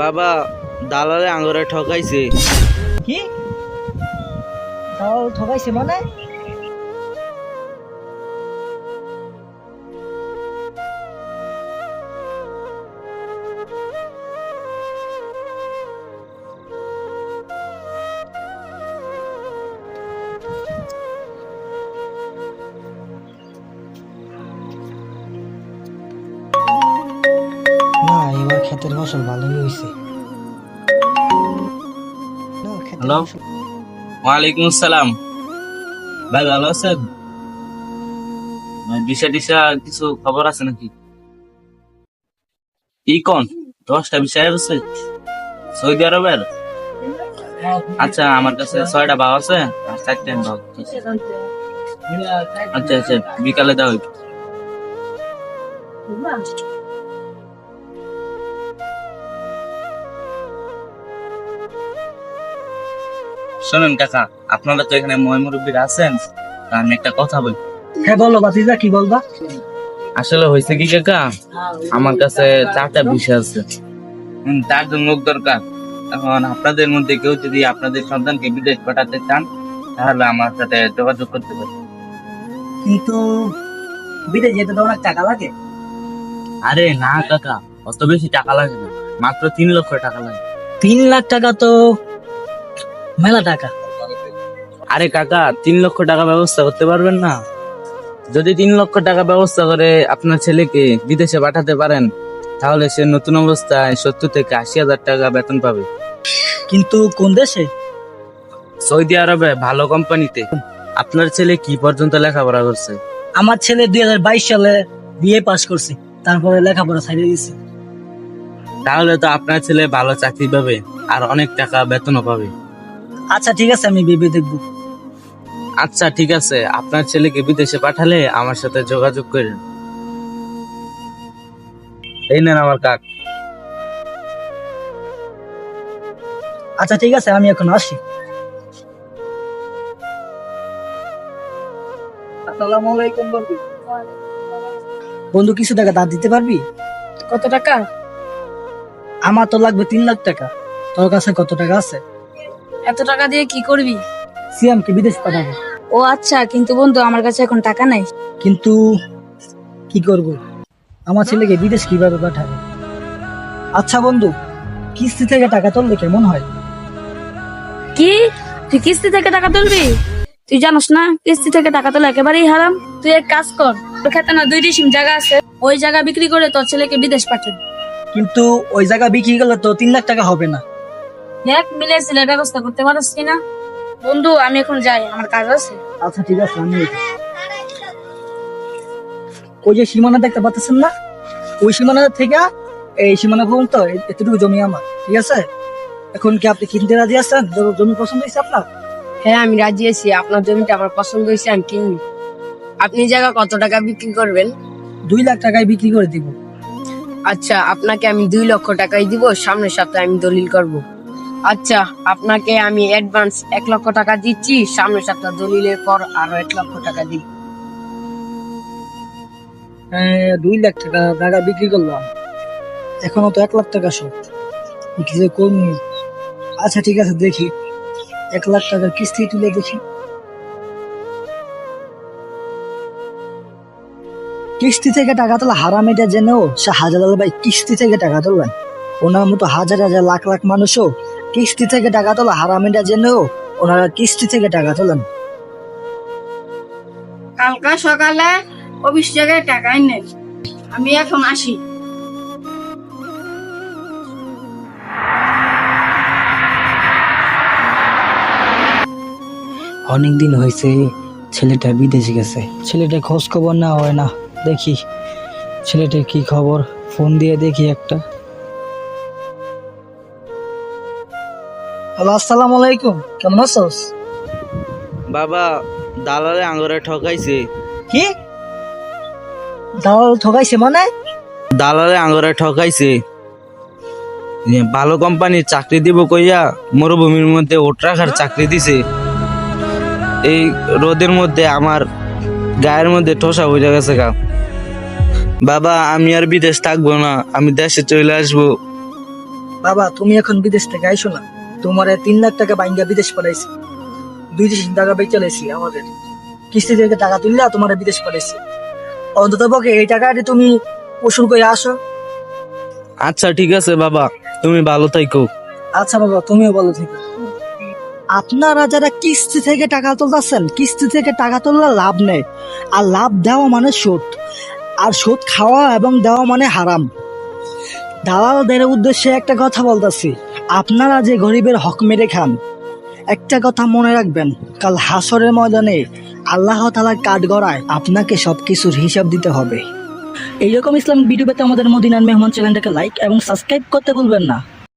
বাবা, দালালে আঙ্গুরে ঠকাইছে। কি দালাল ঠকাইছে মানে? না, এবার ক্ষেতের ফসল ভালোই হয়েছে। হ্যালো, ওয়ালাইকুম আসসালাম। ভাই ভালো আছেন? দিশা দিশা কিছু খবর আছে নাকি? কি কোন 10টা বিষয় আছে সৌদি আরবের? আচ্ছা, আমার কাছে 6টা ভাও আছে আর 4টা ভাও। আচ্ছা আচ্ছা, বিকালে দাও। শোনেন কাকা, আপনারা তো এখানে ময়মুরব্বীরা আছেন, তা আমি একটা কথা বলি। হ্যাঁ বলো বাতিজা, কি বলবা? আসলে হয়েছে কি কাকা, আমার কাছে 4টা বিষয় আছে, 4জন লোক দরকার। এখন আপনাদের মধ্যে কেউ যদি আপনাদের সন্তানকে বিদেশ পাঠাতে চান তাহলে আমার সাথে যোগাযোগ করতে পারেন। কিন্তু বিদেশ যেতে তো অনেক টাকা লাগে। আরে না কাকা, অত বেশি টাকা লাগে না, মাত্র 3 লক্ষ টাকা লাগে। 3 লাখ টাকা তো মেলা টাকা। আরে কাকা, 3 লক্ষ টাকা ব্যবস্থা করতে পারবেন না? যদি 3 লক্ষ টাকা ব্যবস্থা করে আপনার ছেলেকে বিদেশে পাঠাতে পারেন তাহলে সে নতুন অবস্থায় 70 থেকে 80 হাজার টাকা বেতন পাবে। কিন্তু কোন দেশে? সৌদি আরবে ভালো কোম্পানিতে। আপনার ছেলে কি পর্যন্ত লেখাপড়া করছে? আমার ছেলে 2022 সালে বিএ পাস করছে, তারপরে লেখাপড়া ছাড়িয়ে দিয়েছে। তাহলে তো আপনার ছেলে ভালো চাকরি পাবে আর অনেক টাকা বেতনও পাবে। আচ্ছা ঠিক আছে, আমি ভেবে দেখবো। আচ্ছা ঠিক আছে, আপনার ছেলেকে বিদেশে পাঠালে আমার সাথে যোগাযোগ করেন। এই নেন আমার কার্ড। আচ্ছা ঠিক আছে, আমি এখন আসি। আসসালামু আলাইকুম বন্ধু। বন্ধু, কিছু টাকা ধার দিতে পারবি? কত টাকা? আমার তো লাগবে 3 লাখ টাকা। তোর কাছে কত টাকা আছে? এত টাকা দিয়ে কি করবি? সিয়ামকে বিদেশ পাঠাবো। ও আচ্ছা, কিন্তু বন্ধু আমার কাছে এখন টাকা নাই। কিন্তু কি করব, আমার ছেলেকে বিদেশ কিভাবে পাঠাবো? আচ্ছা বন্ধু, কিস্তি থেকে টাকা তুললে কেমন হয়? কি, তুই কিস্তি থেকে টাকা তুলবি? তুই জানোস না কিস্তি থেকে টাকা তোলা একেবারেই হারাম। তুই এক কাজ কর, তোর খেতে না 2 ডিসিম জায়গা আছে, ওই জায়গা বিক্রি করে তোর ছেলেকে বিদেশ পাঠান। কিন্তু ওই জায়গা বিক্রি করলে তো 3 লাখ টাকা হবে না। দেখ মিলে ছেলে ব্যবস্থা করতে পারস কিনা। বন্ধু আমি এখন যাই, আমার কাজ আছে। আচ্ছা ঠিক আছে, আমি ওই যে সীমানা দেখতে পাচ্ছেন না, ওই সীমানা থেকে এই সীমানা পর্যন্ত এতটুকু জমি আমার, ঠিক আছে? এখন কি আপনি কিনতে রাজি আছেন? জমি পছন্দ হয়েছে আপনার? হ্যাঁ আমি রাজি আছি, আপনার জমিটা আমার পছন্দ হয়েছে, আমি কিনবো। আপনি জায়গা কত টাকা বিক্রি করবেন? 2 লাখ টাকায় বিক্রি করে দিব। আচ্ছা, আপনাকে আমি 2 লক্ষ টাকাই দিব, সামনের সপ্তাহে আমি দলিল করব। আচ্ছা, আপনাকে আমি অ্যাডভান্স 1 লক্ষ টাকা দিচ্ছি, সামনের সপ্তাহ দলিলের পর আরো 1 লক্ষ টাকা দিব। 2 লাখ টাকা জায়গা বিক্রি করলাম, এখনো তো 1 লাখ টাকা শর্ট, কি যে করবো? আচ্ছা ঠিক আছে, দেখি 1 লাখ টাকার কিস্তি তুলে দেখি। কিস্তি থেকে টাকা তোলা হারাম, এটা জেনেও শাহজালাল ভাই কিস্তি থেকে টাকা তোলেন। ওনার মতো হাজার হাজার লাখ লাখ মানুষও কিস্তি থেকে টাকা তোলা হারাম, এটা জেনেও ওনারা কিস্তি থেকে টাকা তোলেন। কালকা সকালে অফিস জায়গায় টাকাই নেই, আমি এখন আসি। অনেকদিন হয়েছে ছেলেটা বিদেশে গেছে, ছেলেটা খোঁজ খবর না হয় না। দেখি ছেলেটার কি খবর, ফোন দিয়ে দেখি একটা। হ্যালো, আসসালামু আলাইকুম, কেমন আছোস? বাবা, দালালে আঙ্গুরে ঠকাইছে। কি দালাল ঠকাইছে মানে? দালালে আঙ্গুরে ঠকাইছে, ভালো কোম্পানির চাকরি দিব কইয়া মরুভূমির মধ্যে ওট রাখার চাকরি দিছে। এই রোদের মধ্যে আমার গায়ের মধ্যে ঠোসা হয়ে গেছে গা। বাবা, আমি আর বিদেশ থাকবো না, আমি দেশে চলে আসবো। বাবা তুমি এখন বিদেশ থেকে আইসো না, তোমার 3 লাখ টাকা বাইঙ্গা বিদেশ পাঠাইছি, 2 টাকা বেচে লাইছি আমাদের, কিস্তি থেকে টাকা তুললা তোমার বিদেশ পাঠাইছি, অন্তত পক্ষে এই টাকাটি তুমি ওষুধ করে আসো। আচ্ছা ঠিক আছে বাবা, তুমি ভালো থাকো। আচ্ছা বাবা তুমিও বলো ঠিক। আপনারা যারা কিস্তি থেকে টাকা তুলতেছেন, কিস্তি থেকে টাকা তুললে লাভ নেই, আর লাভ দেওয়া মানে সুদ, আর সুদ খাওয়া এবং দেওয়া মানে হারাম। দালালদের উদ্দেশ্যে একটা কথা বলতেছি, আপনারা যে গরিবের হক মেরে খান, একটা কথা মনে রাখবেন, কাল হাসরের ময়দানে আল্লাহ তাআলার কাঠগড়ায় আপনাকে সবকিছুর হিসাব দিতে হবে। এইরকম ইসলামিক ভিডিও পেতে আমাদের মদিনার মেহমান চ্যানেলটাকে লাইক এবং সাবস্ক্রাইব করতে ভুলবেন না।